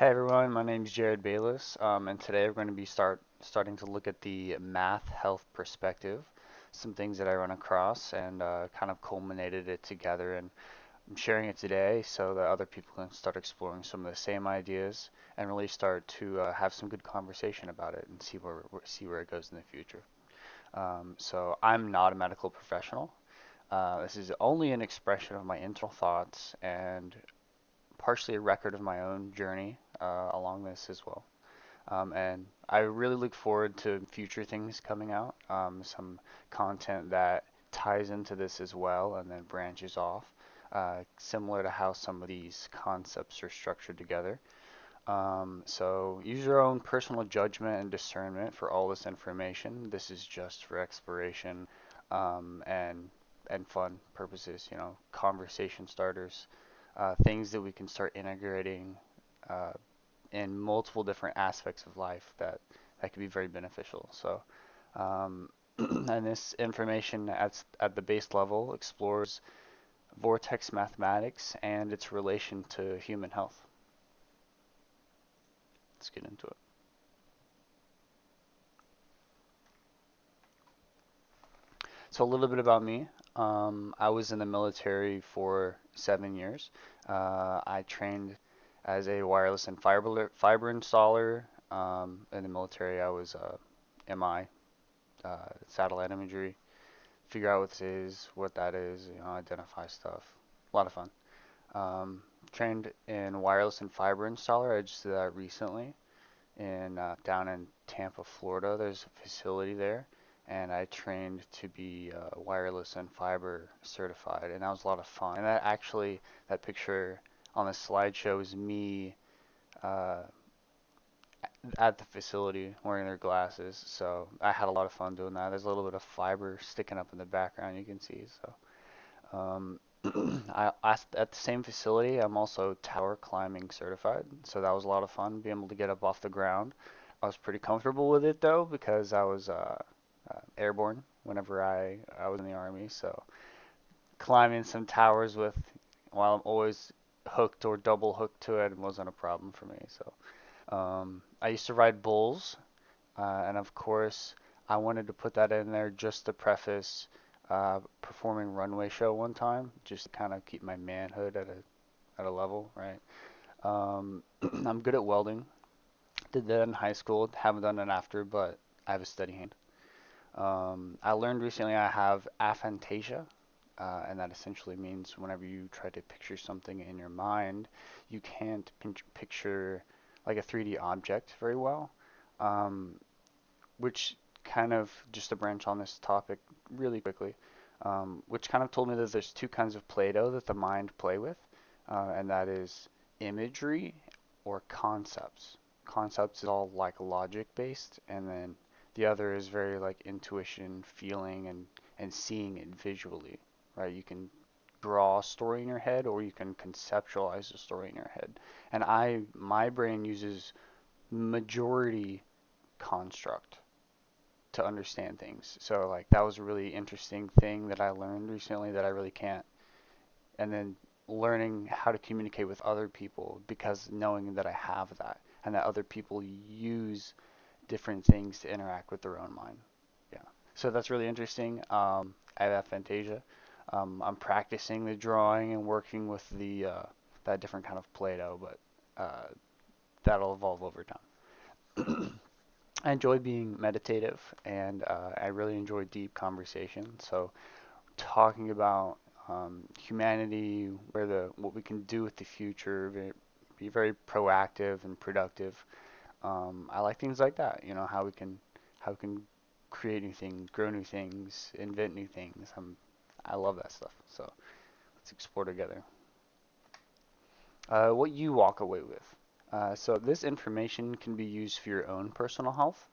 Hey everyone, my name is Jared Bayless, and today we're going to be starting to look at the math health perspective, some things that I run across, and kind of culminated it together. And I'm sharing it today so that other people can start exploring some of the same ideas and really start to have some good conversation about it and see where it goes in the future. So I'm not a medical professional. This is only an expression of my internal thoughts and partially a record of my own journey along this as well. And I really look forward to future things coming out, some content that ties into this as well and then branches off, similar to how some of these concepts are structured together. So use your own personal judgment and discernment for all this information. This is just for exploration um, and and fun purposes, conversation starters, things that we can start integrating uh, in multiple different aspects of life that could be very beneficial. So, and this information at the base level explores vortex mathematics and its relation to human health. Let's get into it. So a little bit about me. I was in the military for 7 years. I trained as a wireless and fiber installer. In the military, I was MI, satellite imagery, figure out what this is, what that is, identify stuff. A lot of fun. Trained in wireless and fiber installer. I just did that recently in down in Tampa, Florida. There's a facility there, and I trained to be wireless and fiber certified, and that was a lot of fun. And that picture on the slideshow is me uh, at the facility wearing their glasses. So I had a lot of fun doing that. There's a little bit of fiber sticking up in the background you can see. So at the same facility, I'm also tower climbing certified. So that was a lot of fun, being able to get up off the ground. I was pretty comfortable with it though because I was airborne whenever I was in the army. So climbing some towers with while I'm always hooked or double hooked to it wasn't a problem for me. So I used to ride bulls, and of course I wanted to put that in there just to preface performing runway show one time, just to kind of keep my manhood at a level, right? I'm good at welding. Did that in high school. Haven't done it after, but I have a steady hand. I learned recently I have aphantasia, and that essentially means whenever you try to picture something in your mind, you can't picture like a 3D object very well, um, which kind of, just to branch on this topic really quickly, which kind of told me that there's two kinds of Play-Doh that the mind play with, and that is imagery or concepts. Concepts is all like logic based, and then the other is very like intuition, feeling, and seeing it visually, right? You can draw a story in your head, or you can conceptualize a story in your head. And my brain uses majority construct to understand things. So like that was a really interesting thing that I learned recently that I really can't. And then learning how to communicate with other people because knowing that I have that and that other people use different things to interact with their own mind. Yeah. So that's really interesting. I have aphantasia. I'm practicing the drawing and working with the that different kind of Play-Doh, but that'll evolve over time. I enjoy being meditative, and I really enjoy deep conversation. So talking about humanity, what we can do with the future, be very proactive and productive. I like things like that. How we can create new things, grow new things, invent new things. I love that stuff. So let's explore together. What you walk away with. So this information can be used for your own personal health.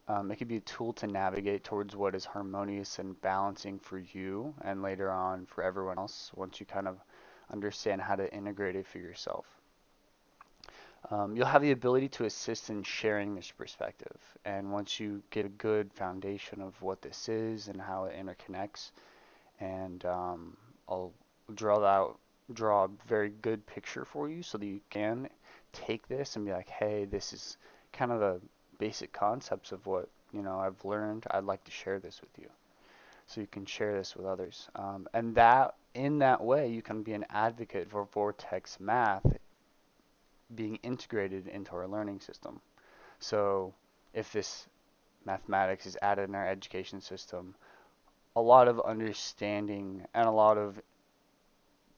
It could be a tool to navigate towards what is harmonious and balancing for you and later on for everyone else once you kind of understand how to integrate it for yourself. You'll have the ability to assist in sharing this perspective. And once you get a good foundation of what this is and how it interconnects, and I'll draw that out draw a very good picture for you so that you can take this and be like, hey, this is kind of the basic concepts of what, I've learned. I'd like to share this with you. So you can share this with others. And that in that way, you can be an advocate for Vortex Math being integrated into our learning system. So if this mathematics is added in our education system, a lot of understanding and a lot of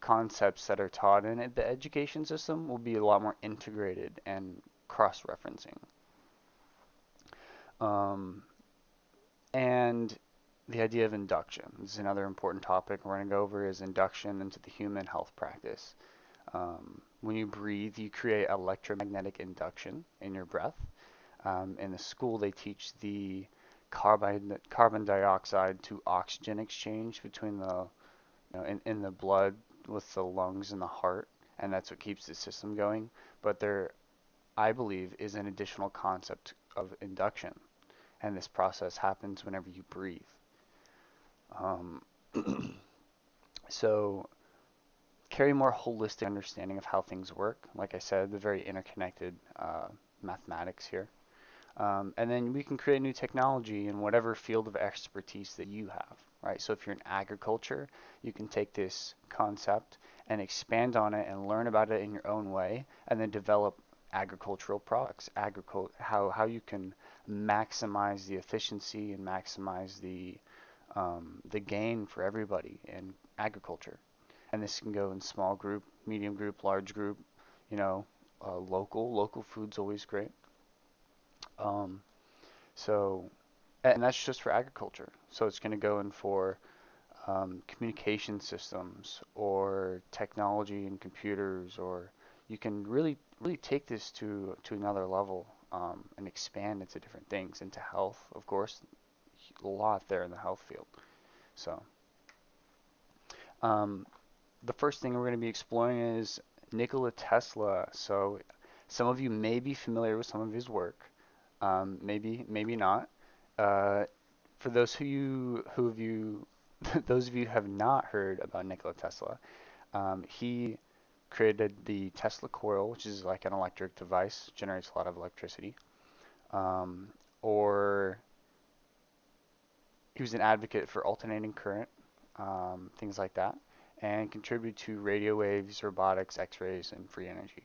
concepts that are taught in the education system will be a lot more integrated and cross-referencing. Um, and the idea of induction. This is another important topic we're going to go over is induction into the human health practice. When you breathe, you create electromagnetic induction in your breath. In the school, they teach the carbon dioxide to oxygen exchange between in the blood with the lungs and the heart, and that's what keeps the system going. But there, I believe, is an additional concept of induction, and this process happens whenever you breathe. Um, so carry more holistic understanding of how things work. Like I said, the very interconnected mathematics here. And then we can create new technology in whatever field of expertise that you have, right? So if you're in agriculture, you can take this concept and expand on it and learn about it in your own way, and then develop agricultural products, how you can maximize the efficiency and maximize the gain for everybody in agriculture. And this can go in small group, medium group, large group, local food's always great. Um, So, and that's just for agriculture. So it's going to go in for communication systems or technology and computers, or you can really take this to another level and expand into different things, into health, of course, a lot there in the health field. So, um, the first thing we're going to be exploring is Nikola Tesla. So, some of you may be familiar with some of his work, maybe not. Uh, for those who of you those of you who have not heard about Nikola Tesla, he created the Tesla coil, which is like an electric device, generates a lot of electricity. Um, or he was an advocate for alternating current, things like that, and contributed to radio waves, robotics, X-rays, and free energy.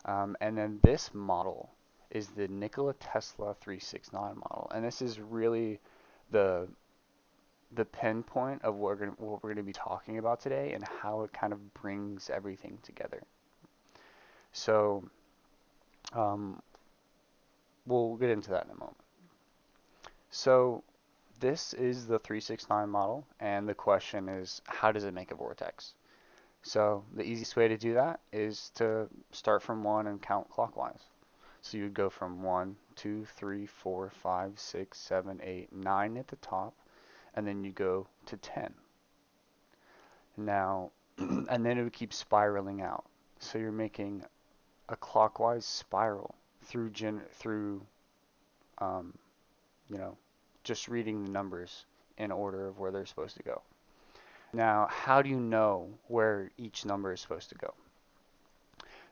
And then this model is the Nikola Tesla 369 model, and this is really the the pinpoint of what we're going to be talking about today and how it kind of brings everything together. So um, we'll get into that in a moment. So this is the 369 model, and the question is, how does it make a vortex? So the easiest way to do that is to start from 1 and count clockwise. So you'd go from 1, 2, 3, 4, 5, 6, 7, 8, 9 at the top, and then you go to 10. Now, and then it would keep spiraling out. So you're making a clockwise spiral through um, you know, just reading the numbers in order of where they're supposed to go. Now, how do you know where each number is supposed to go?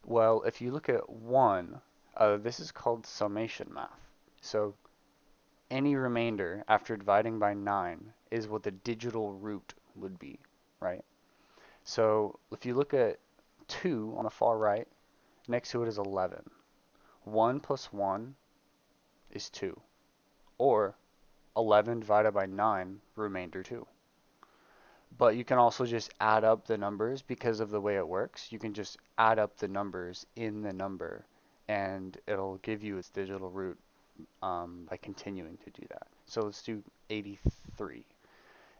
Well, if you look at 1, this is called summation math. So any remainder after dividing by 9 is what the digital root would be, right? So if you look at 2 on the far right, next to it is 11. 1 plus 1 is 2. Or 11 divided by 9, remainder 2. But you can also just add up the numbers because of the way it works. You can just add up the numbers in the number and it'll give you its digital root by continuing to do that. So let's do 83.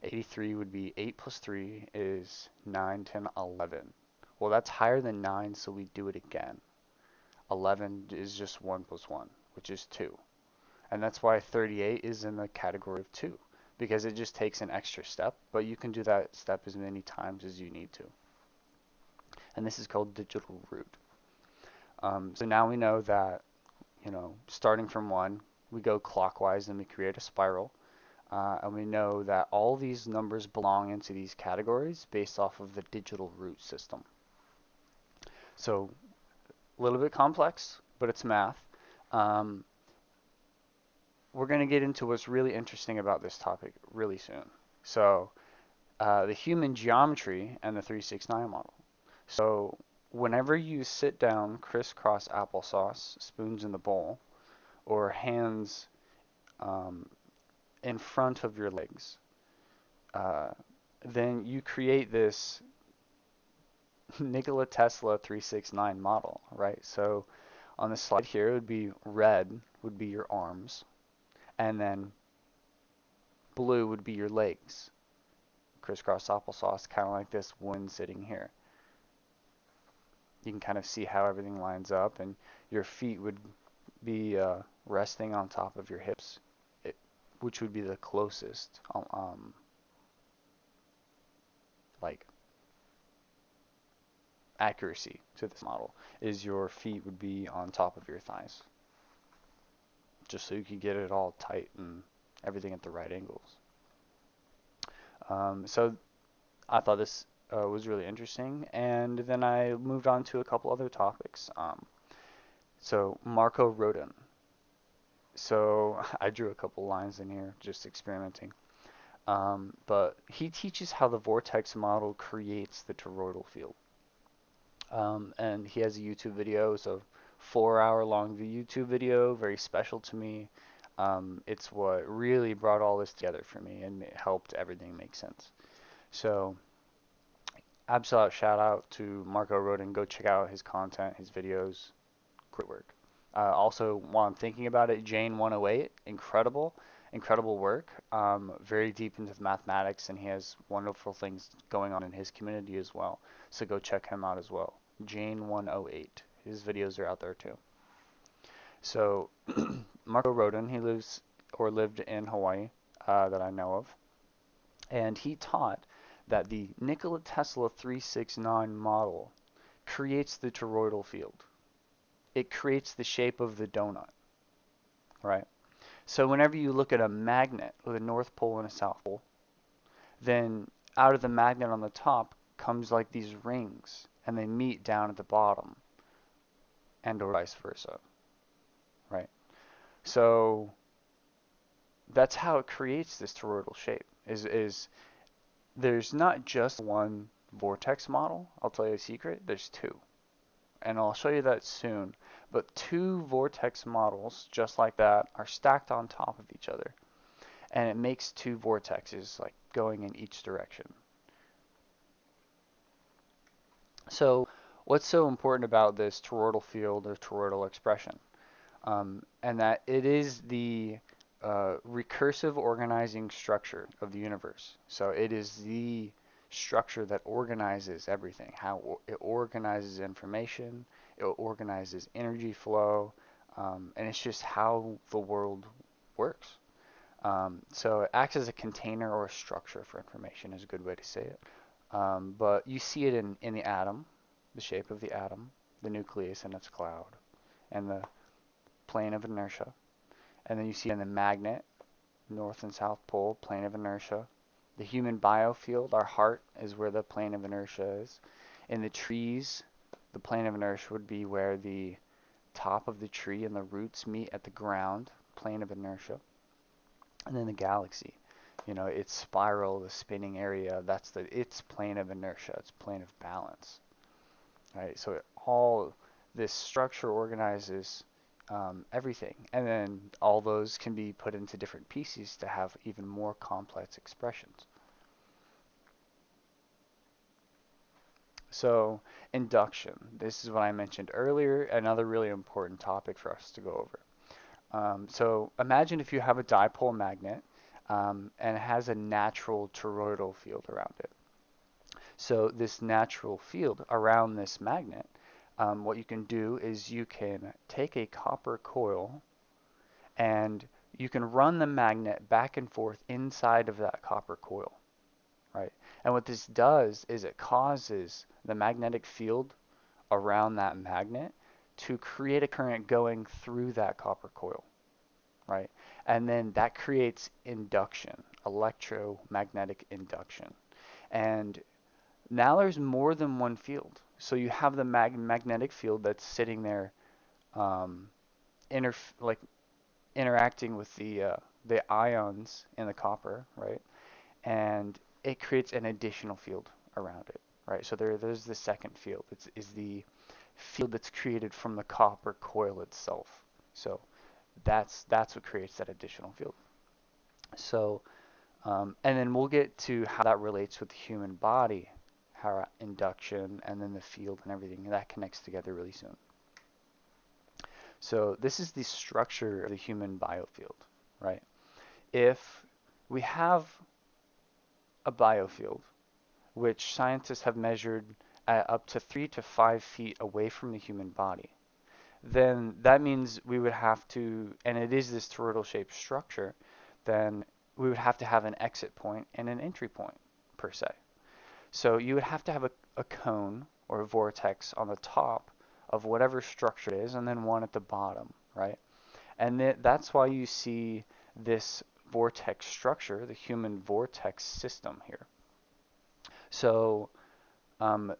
83 would be 8 plus 3 is 9, 10, 11. Well, that's higher than 9, so we do it again. 11 is just 1 plus 1, which is 2. And that's why 38 is in the category of 2, because it just takes an extra step, but you can do that step as many times as you need to. And this is called digital root. So now we know that, starting from 1, we go clockwise and we create a spiral. And we know that all these numbers belong into these categories based off of the digital root system. So a little bit complex, but it's math. Um, we're going to get into what's really interesting about this topic really soon. So the human geometry and the 369 model. So whenever you sit down crisscross applesauce, spoons in the bowl, or hands um, in front of your legs, uh, then you create this Nikola Tesla 369 model, right? So on the slide here, it would be red would be your arms, and then blue would be your legs. Crisscross applesauce, kind of like this one sitting here. You can kind of see how everything lines up, and your feet would be resting on top of your hips, it, which would be the closest, like accuracy to this model, is your feet would be on top of your thighs, just so you can get it all tight and everything at the right angles. So I thought this was really interesting, and then I moved on to a couple other topics. So Marco Rodin. So I drew a couple lines in here, just experimenting. But he teaches how the vortex model creates the toroidal field. And he has a YouTube video, so 4 hour long YouTube video, very special to me. It's what really brought all this together for me and it helped everything make sense. So, absolute shout out to Marco Rodin. Go check out his content, his videos. Great work. Also, while I'm thinking about it, Jane 108, incredible, incredible work. Very deep into the mathematics, and he has wonderful things going on in his community as well. So go check him out as well. Jane 108. His videos are out there too. So Marco Rodin, he lives or lived in Hawaii that I know of, and he taught that the Nikola Tesla 369 model creates the toroidal field. It creates the shape of the donut, right? So whenever you look at a magnet with a north pole and a south pole, then out of the magnet on the top comes like these rings, and they meet down at the bottom, and or vice versa, right? So that's how it creates this toroidal shape. Is there's not just one vortex model. I'll tell you a secret. There's two, and I'll show you that soon. But two vortex models just like that are stacked on top of each other, and it makes two vortexes like going in each direction. So what's so important about this toroidal field or toroidal expression? And that it is the recursive organizing structure of the universe. So it is the structure that organizes everything, how it organizes information, it organizes energy flow, and it's just how the world works. So it acts as a container or a structure for information is a good way to say it. But you see it in the atom, the shape of the atom, the nucleus and its cloud, and the plane of inertia. And then you see it in the magnet, north and south pole, plane of inertia. The human biofield, our heart, is where the plane of inertia is. In the trees, the plane of inertia would be where the top of the tree and the roots meet at the ground, plane of inertia. And then the galaxy, its spiral, the spinning area, that's its plane of inertia, its plane of balance. Right? So all this structure organizes everything, and then all those can be put into different pieces to have even more complex expressions. So induction, this is what I mentioned earlier, another really important topic for us to go over. So imagine if you have a dipole magnet and it has a natural toroidal field around it. So this natural field around this magnet, what you can do is you can take a copper coil and you can run the magnet back and forth inside of that copper coil, right? And what this does is it causes the magnetic field around that magnet to create a current going through that copper coil, right? And then that creates induction, electromagnetic induction. And now there's more than one field. So you have the magnetic field that's sitting there, um, inter like interacting with the ions in the copper, right? And it creates an additional field around it, right? So there's the second field. It's is the field that's created from the copper coil itself. So that's what creates that additional field. So and then we'll get to how that relates with the human body, how induction and then the field and everything that connects together really soon. So this is the structure of the human biofield, right? If we have a biofield, which scientists have measured at up to 3 to 5 feet away from the human body, then that means we would have to, and it is this toroidal shaped structure, then we would have to have an exit point and an entry point per se. So you would have to have a cone or a vortex on the top of whatever structure it is, and then one at the bottom, right? And that's why you see this vortex structure, the human vortex system here. So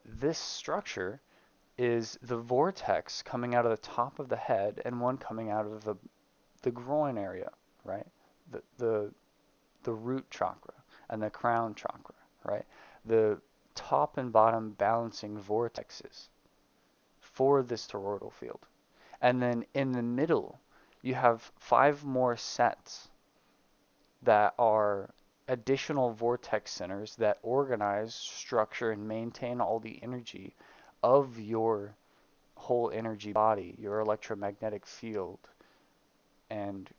this structure is the vortex coming out of the top of the head and one coming out of the groin area, right? The, the, the root chakra and the crown chakra, right? The top and bottom balancing vortexes for this toroidal field. And then in the middle, you have 5 more sets that are additional vortex centers that organize, structure, and maintain all the energy of your whole energy body, your electromagnetic field, and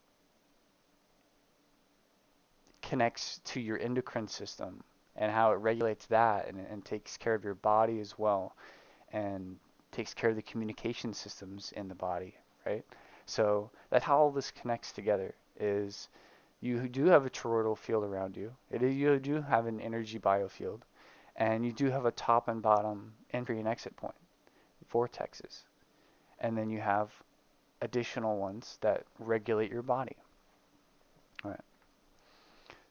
connects to your endocrine system and how it regulates that and takes care of your body as well and takes care of the communication systems in the body, right? So that's how all this connects together is you do have a toroidal field around you. You do have an energy biofield, and you do have a top and bottom entry and exit point, vortexes. And then you have additional ones that regulate your body. All right.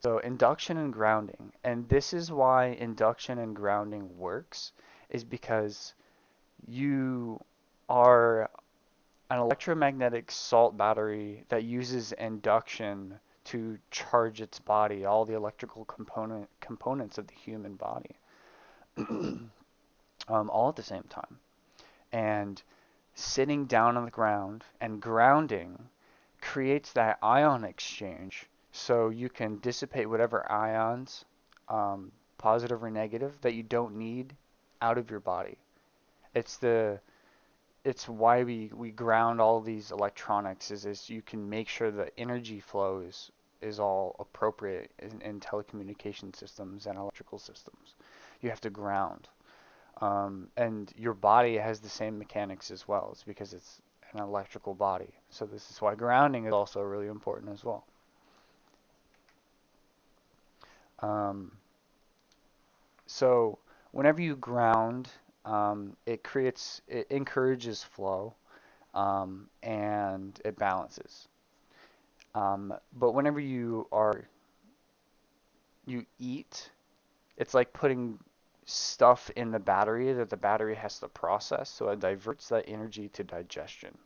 So induction and grounding, and this is why induction and grounding works, is because you are an electromagnetic salt battery that uses induction to charge its body, all the electrical components of the human body, all at the same time. And sitting down on the ground and grounding creates that ion exchange so you can dissipate whatever ions, positive or negative, that you don't need out of your body. It's the it's why we ground all these electronics is you can make sure the energy flow is all appropriate in telecommunication systems and electrical systems. You have to ground. And your body has the same mechanics as well. It's because it's an electrical body. So this is why grounding is also really important as well. Um, so whenever you ground, it encourages flow, and it balances. But whenever you eat, it's like putting stuff in the battery that the battery has to process, so it diverts that energy to digestion.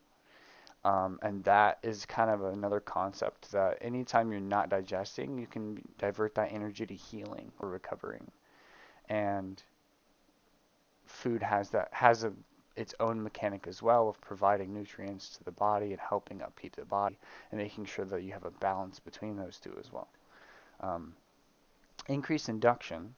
And that is kind of another concept that anytime you're not digesting, you can divert that energy to healing or recovering. And food has its own mechanic as well of providing nutrients to the body and helping upkeep the body and making sure that you have a balance between those two as well. Um, Increased induction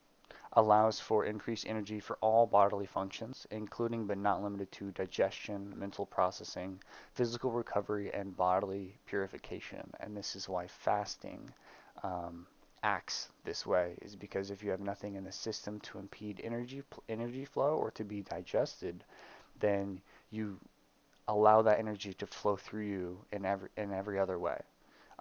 allows for increased energy for all bodily functions, including but not limited to digestion, mental processing, physical recovery, and bodily purification. And this is why fasting acts this way, is because if you have nothing in the system to impede energy flow or to be digested, then you allow that energy to flow through you in every other way.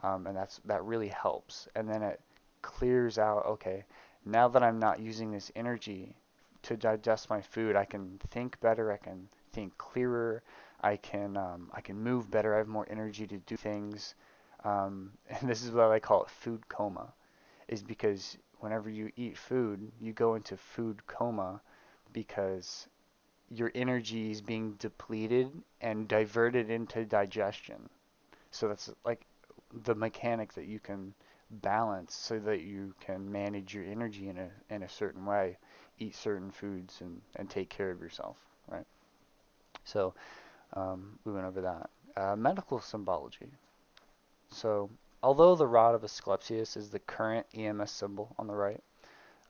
And that really helps. And then it clears out, okay, now that I'm not using this energy to digest my food, I can think better, I can think clearer, I can move better, I have more energy to do things. And this is what I call it, food coma, is because whenever you eat food, you go into food coma because your energy is being depleted and diverted into digestion. So that's like the mechanic that you can balance so that you can manage your energy in a certain way, eat certain foods and take care of yourself, right? So we went over that. Medical symbology. So although the rod of Asclepius is the current EMS symbol on the right,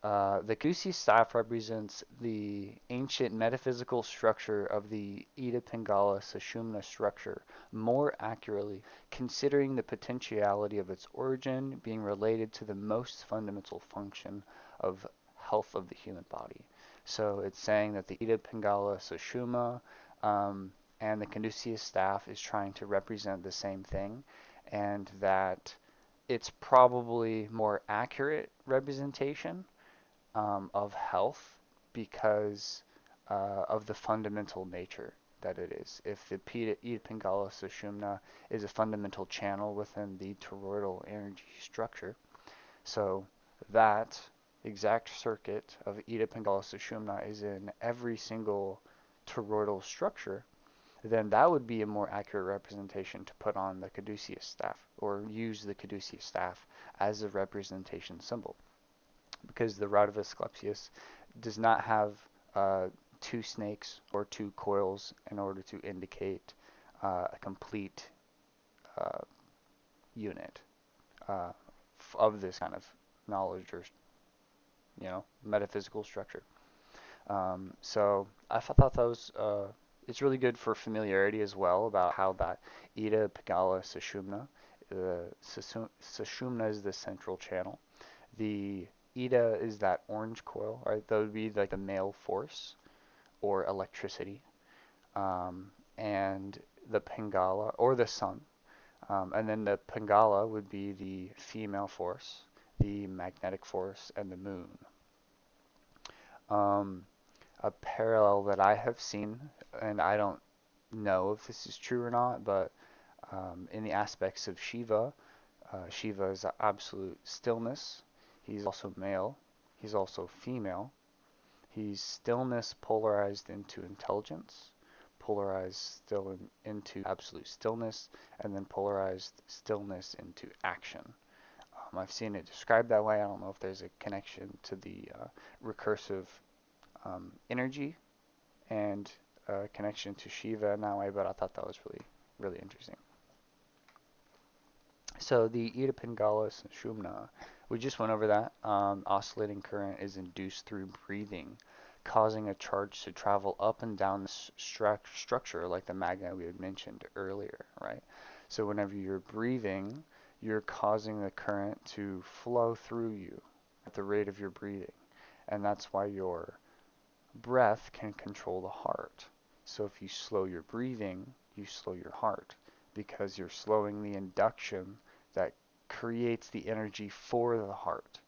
the Caduceus staff represents the ancient metaphysical structure of the Ida Pingala Sushumna structure more accurately, considering the potentiality of its origin being related to the most fundamental function of health of the human body. So it's saying that the Ida Pingala Sushumna and the Caduceus staff is trying to represent the same thing, and that it's probably more accurate representation of health because of the fundamental nature that it is. If the Ida Pingala Sushumna is a fundamental channel within the toroidal energy structure, so that exact circuit of Ida Pingala Sushumna is in every single toroidal structure, then that would be a more accurate representation to put on the caduceus staff or use the caduceus staff as a representation symbol, because the rod of Asclepius does not have two snakes or two coils in order to indicate a complete uh, unit uh, of this kind of knowledge or metaphysical structure. So I thought that was it's really good for familiarity as well about how that Ida Pingala Sushumna, the Sushumna is the central channel. The Ida is that orange coil, right? That would be like the male force or electricity. And the Pingala or the sun. And then the Pingala would be the female force, the magnetic force, and the moon. Um, a parallel that I have seen, and I don't know if this is true or not, but in the aspects of Shiva, Shiva is absolute stillness. He's also male. He's also female. He's stillness polarized into intelligence, polarized into absolute stillness, and then polarized stillness into action. I've seen it described that way. I don't know if there's a connection to the recursive energy and connection to Shiva in that way, but I thought that was really, really interesting. So the Ida Pingala Sushumna, we just went over that. Oscillating current is induced through breathing, causing a charge to travel up and down the structure like the magnet we had mentioned earlier, right? So whenever you're breathing, you're causing the current to flow through you at the rate of your breathing. And that's why your breath can control the heart. So if you slow your breathing, you slow your heart because you're slowing the induction that creates the energy for the heart.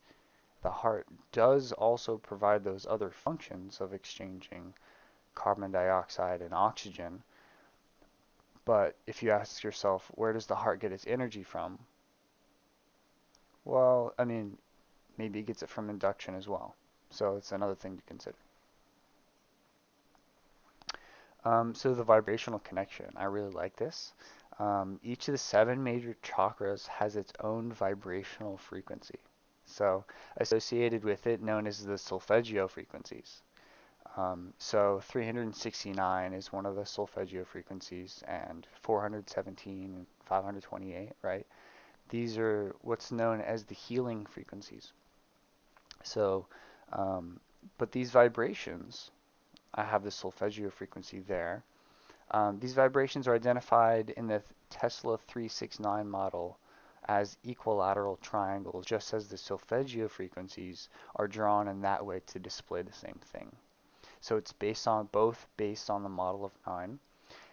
The heart does also provide those other functions of exchanging carbon dioxide and oxygen. But if you ask yourself, where does the heart get its energy from? Well, I mean, maybe it gets it from induction as well. So it's another thing to consider. So the vibrational connection, I really like this. Each of the 7 major chakras has its own vibrational frequency. So associated with it, known as the solfeggio frequencies. So 369 is one of the solfeggio frequencies, and 417 and 528, right? These are what's known as the healing frequencies. So, but these vibrations, I have the solfeggio frequency there. These vibrations are identified in the Tesla 369 model as equilateral triangles, just as the solfeggio frequencies are drawn in that way to display the same thing. So it's based on the model of 9,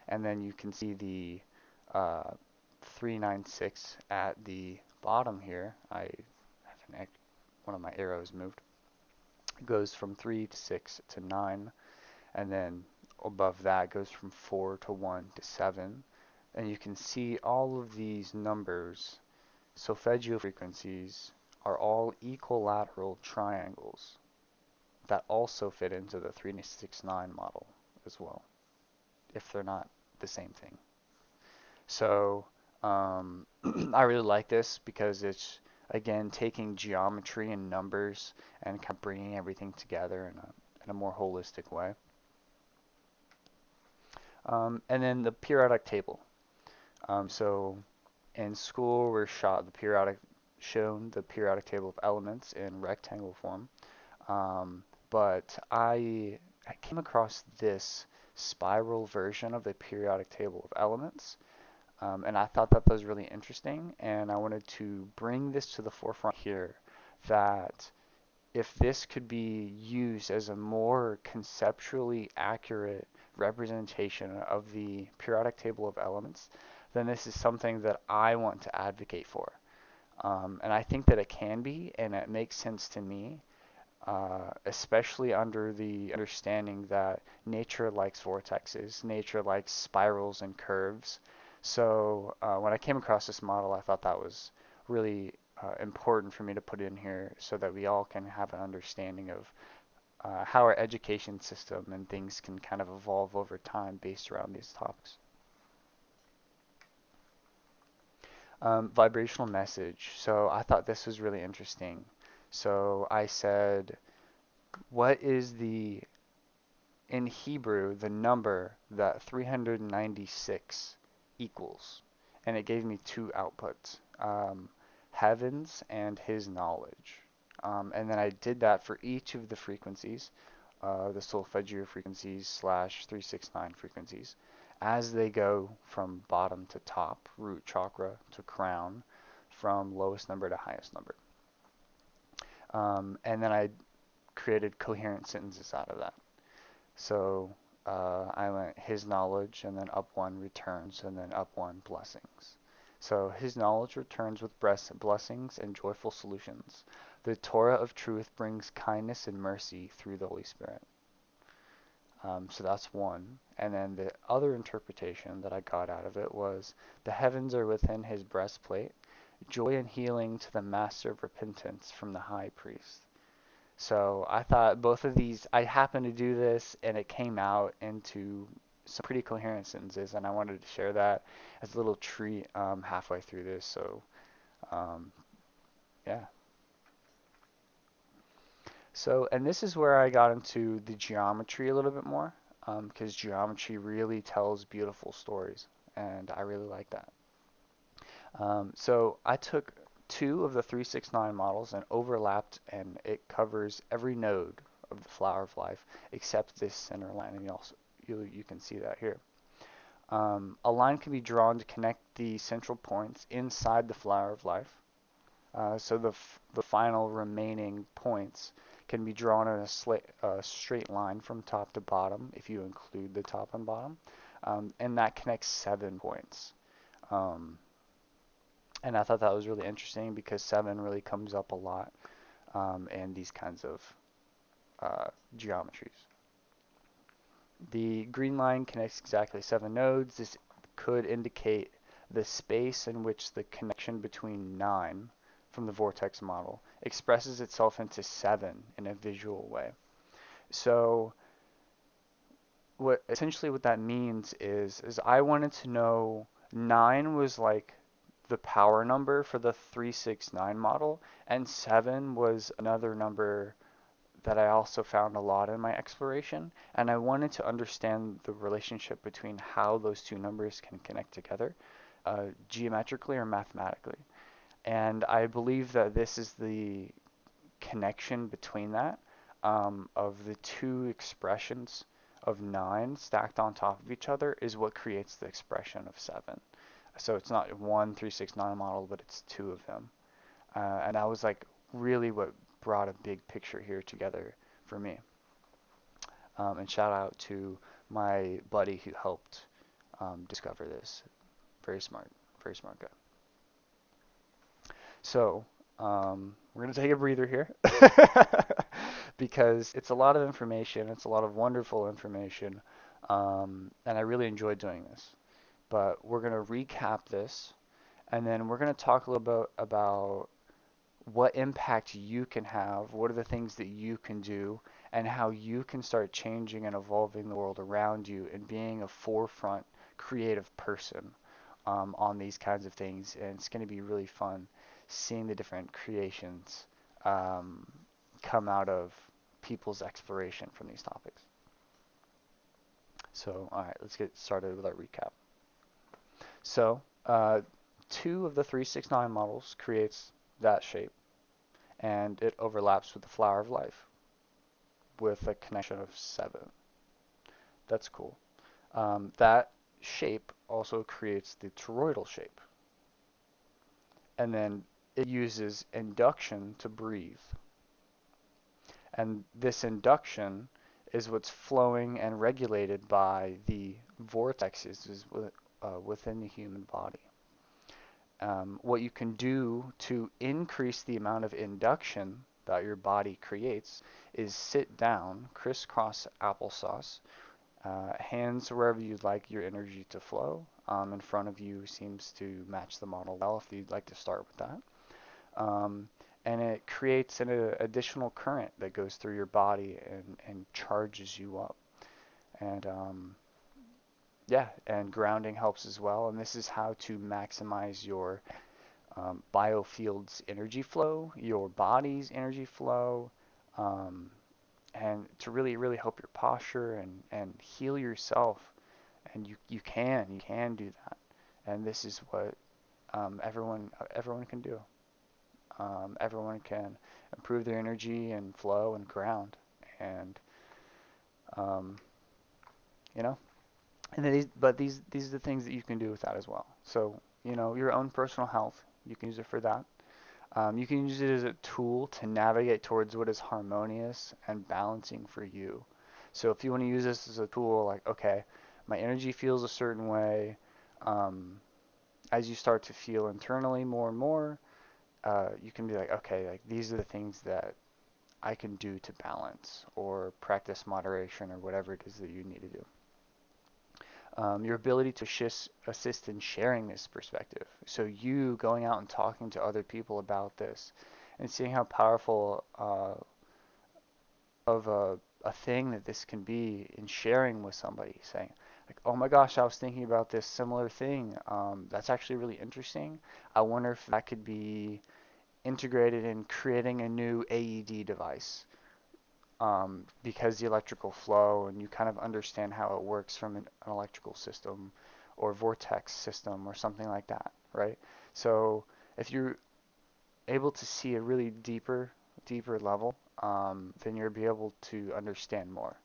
and then you can see the 396 at the bottom here. I have one of my arrows moved. It goes from 3 to 6 to 9, and then above that goes from 4 to 1 to 7. And you can see all of these numbers, solfeggio frequencies, are all equilateral triangles that also fit into the 369 model as well, if they're not the same thing. So I really like this because it's, again, taking geometry and numbers and kind of bringing everything together in a more holistic way. And then the periodic table. So in school, we're shown the periodic table of elements in rectangle form. But I came across this spiral version of the periodic table of elements, and I thought that was really interesting, and I wanted to bring this to the forefront here, that if this could be used as a more conceptually accurate representation of the periodic table of elements, then this is something that I want to advocate for. And I think that it can be, and it makes sense to me, especially under the understanding that nature likes vortexes, nature likes spirals and curves. So when I came across this model, I thought that was really important for me to put in here so that we all can have an understanding of how our education system and things can kind of evolve over time based around these topics. Vibrational message. So I thought this was really interesting. So I said, what is in Hebrew, the number that 396 equals? And it gave me two outputs, heavens and his knowledge. And then I did that for each of the frequencies, the solfeggio frequencies slash 369 frequencies, as they go from bottom to top, root chakra to crown, from lowest number to highest number. And then I created coherent sentences out of that. So I went his knowledge and then up one returns and then up one blessings. So his knowledge returns with blessings and joyful solutions. The Torah of truth brings kindness and mercy through the Holy Spirit. So that's one. And then the other interpretation that I got out of it was the heavens are within his breastplate, joy and healing to the master of repentance from the high priest. So I thought both of these, I happened to do this and it came out into some pretty coherent sentences, and I wanted to share that as a little treat halfway through this. So um, yeah. So, and this is where I got into the geometry a little bit more, because geometry really tells beautiful stories, and I really like that. So I took two of the 369 models and overlapped, and it covers every node of the flower of life except this center line, and you can see that here. A line can be drawn to connect the central points inside the flower of life. So the final remaining points can be drawn in a straight line from top to bottom if you include the top and bottom, and that connects 7 points. Um, and I thought that was really interesting because 7 really comes up a lot in these kinds of geometries. The green line connects exactly 7 nodes. This could indicate the space in which the connection between 9 from the vortex model expresses itself into 7 in a visual way. So what that means is I wanted to know 9 was like the power number for the 369 model, and 7 was another number that I also found a lot in my exploration, and I wanted to understand the relationship between how those two numbers can connect together, geometrically or mathematically. And I believe that this is the connection between that, of the two expressions of 9 stacked on top of each other is what creates the expression of 7. So it's not one 369 model, but it's two of them. And that was like really what brought a big picture here together for me. And shout out to my buddy who helped discover this. Very smart guy. So we're going to take a breather here because it's a lot of information. It's a lot of wonderful information. And I really enjoyed doing this. But we're going to recap this, and then we're going to talk a little bit about what impact you can have, what are the things that you can do, and how you can start changing and evolving the world around you and being a forefront creative person on these kinds of things. And it's going to be really fun seeing the different creations um, come out of people's exploration from these topics. So, all right, let's get started with our recap. So, two of the 369 models creates that shape, and it overlaps with the flower of life with a connection of 7. That's cool. That shape also creates the toroidal shape, and then it uses induction to breathe. And this induction is what's flowing and regulated by the vortexes within the human body. What you can do to increase the amount of induction that your body creates is sit down, crisscross applesauce, hands wherever you'd like your energy to flow. In front of you seems to match the model well if you'd like to start with that. Um, and it creates an additional current that goes through your body and charges you up. And yeah, and grounding helps as well. And this is how to maximize your biofield's energy flow, your body's energy flow, um, and to really, really help your posture and heal yourself. And you can do that. And this is what everyone can do. Everyone can improve their energy and flow and ground, and um, you know, and these are the things that you can do with that as well. So your own personal health, you can use it for that. You can use it as a tool to navigate towards what is harmonious and balancing for you. So if you want to use this as a tool, like, okay, my energy feels a certain way, um, as you start to feel internally more and more, you can be like, okay, like these are the things that I can do to balance or practice moderation or whatever it is that you need to do. Your ability to assist in sharing this perspective. So you going out and talking to other people about this and seeing how powerful of a thing that this can be in sharing with somebody, saying, like, oh my gosh, I was thinking about this similar thing. That's actually really interesting. I wonder if that could be integrated in creating a new AED device, because the electrical flow and you kind of understand how it works from an electrical system or vortex system or something like that, right? So if you're able to see a really deeper level, then you'll be able to understand more.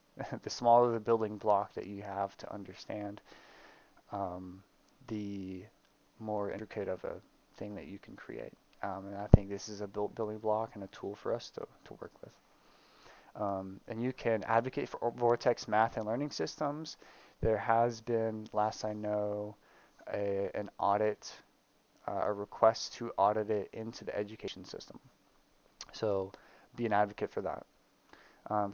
The smaller the building block that you have to understand, um, the more intricate of a thing that you can create. And I think this is a building block and a tool for us to work with. And you can advocate for Vortex math and learning systems. There has been, last I know, an audit, a request to audit it into the education system. So be an advocate for that.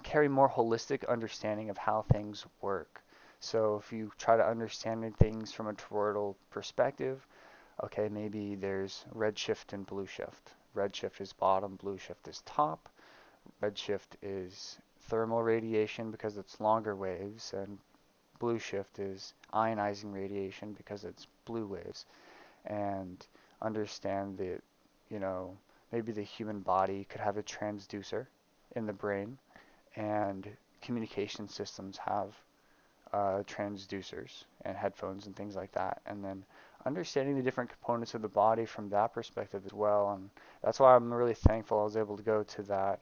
Carry more holistic understanding of how things work. So if you try to understand things from a toroidal perspective, okay, maybe there's red shift and blue shift. Red shift is bottom, blue shift is top. Redshift is thermal radiation because it's longer waves, and blue shift is ionizing radiation because it's blue waves. And understand that, you know, maybe the human body could have a transducer in the brain, and communication systems have transducers and headphones and things like that. And then understanding the different components of the body from that perspective as well. And that's why I'm really thankful I was able to go to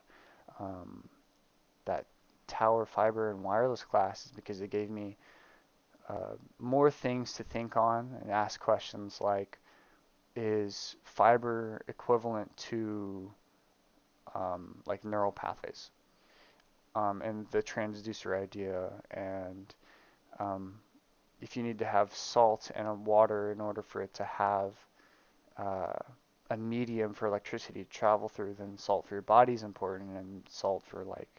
um, that tower fiber and wireless class, is because it gave me more things to think on and ask questions like, is fiber equivalent to like neural pathways, and the transducer idea, and um, if you need to have salt and water in order for it to have uh, a medium for electricity to travel through, then salt for your body is important, and salt for like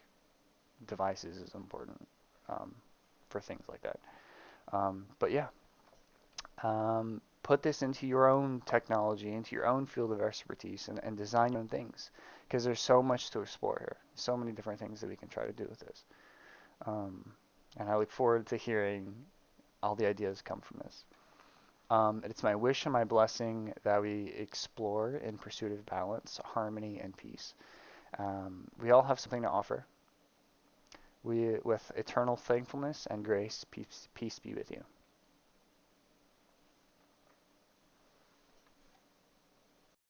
devices is important, um, for things like that. But yeah, um, put this into your own technology, into your own field of expertise, and design your own things. Because there's so much to explore here, so many different things that we can try to do with this. Um, and I look forward to hearing all the ideas come from this. It's my wish and my blessing that we explore in pursuit of balance, harmony, and peace. We all have something to offer. With eternal thankfulness and grace, peace be with you.